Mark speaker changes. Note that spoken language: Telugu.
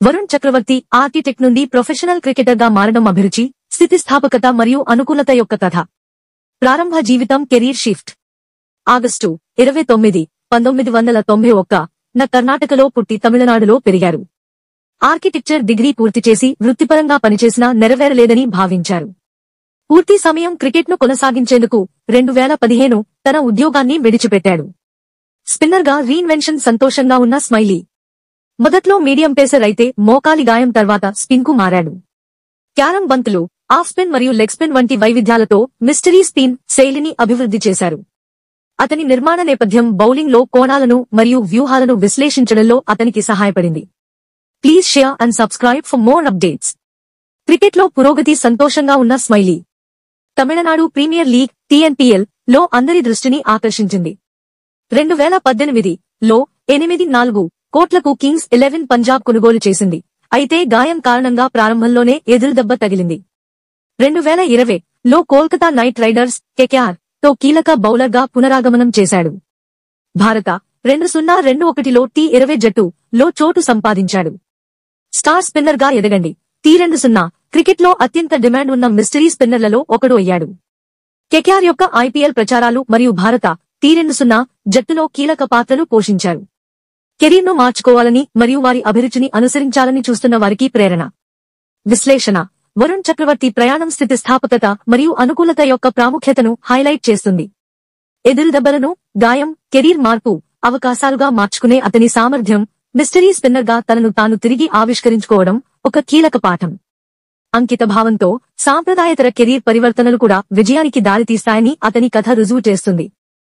Speaker 1: వరుణ్ చక్రవర్తి ఆర్కిటెక్ట్ నుండి ప్రొఫెషనల్ క్రికెటర్గా మారడం అభిరుచి, స్థితిస్థాపకత మరియు అనుకూలత యొక్క కథ. ప్రారంభ జీవితం కెరీర్ షిఫ్ట్. ఆగస్టు 29, 1991 న కర్ణాటకలో పుట్టి తమిళనాడులో పెరిగారు. ఆర్కిటెక్చర్ డిగ్రీ పూర్తి చేసి వృత్తిపరంగా పనిచేసినా నెరవేరలేదని భావించారు. పూర్తి సమయం క్రికెట్ను కొనసాగించేందుకు 2015 తన ఉద్యోగాన్ని విడిచిపెట్టాడు. స్పిన్నర్గా రీఇన్వెన్షన్ సంతోషంగా ఉన్న స్మైలీ. మొదట్లో మీడియం పేసర్ అయితే మోకాలి గాయం తర్వాత స్పిన్కు మారాడు. క్యారమ్ బంతులు, ఆఫ్ స్పిన్ మరియు లెగ్ స్పిన్ వంటి వైవిధ్యాలతో మిస్టరీ స్పిన్ శైలిని అభివృద్ధి చేశారు. అతని నిర్మాణ నేపథ్యం బౌలింగ్లో కోణాలను మరియు వ్యూహాలను విశ్లేషించడంలో అతనికి సహాయపడింది. Please share and subscribe for more updates. క్రికెట్లో పురోగతి సంతోషంగా ఉన్న smiley. Tamil Nadu premier league TNPL లో అందరి దృష్టిని ఆకర్షించింది. 2018 లో 8.4 కోట్లకు కింగ్స్ 11 పంజాబ్ కొనుగోలు చేసింది. అయితే గాయం కారణంగా ప్రారంభంలోనే ఎదురుదెబ్బ తగిలింది. 2020 లో కోల్కతా నైట్ రైడర్స్ KKR తో కీలక బౌలర్గా పునరాగమనం చేశాడు. భారత 2021 లో T20 జట్టులో చోటు సంపాదించాడు. స్టార్ స్పిన్నర్గా ఎదగండి. T20 క్రికెట్లో అత్యంత డిమాండ్ ఉన్న మిస్టరీ స్పిన్నర్లలో ఒకడు అయ్యాడు. KKR యొక్క IPL ప్రచారాలు మరియు భారత T20 జట్టులో కీలక పాత్రలు పోషించారు. కెరీర్ను మార్చుకోవాలని మరియు వారి అభిరుచిని అనుసరించాలని చూస్తున్న వారికి ప్రేరణ. విశ్లేషణ. వరుణ్ చక్రవర్తి ప్రయాణం స్థితిస్థాపకత మరియు అనుకూలత యొక్క ప్రాముఖ్యతను హైలైట్ చేస్తుంది. ఎదురుదెబ్బలను, గాయం, కెరీర్ మార్పు అవకాశాలుగా మార్చుకునే అతని సామర్థ్యం, మిస్టరీ స్పిన్నర్గా తనను తాను తిరిగి ఆవిష్కరించుకోవడం ఒక కీలక పాఠం. అంకిత భావంతో సాంప్రదాయేతర కెరీర్ పరివర్తనలు కూడా విజయానికి దారితీస్తాయని అతని కథ రుజువు చేస్తుంది.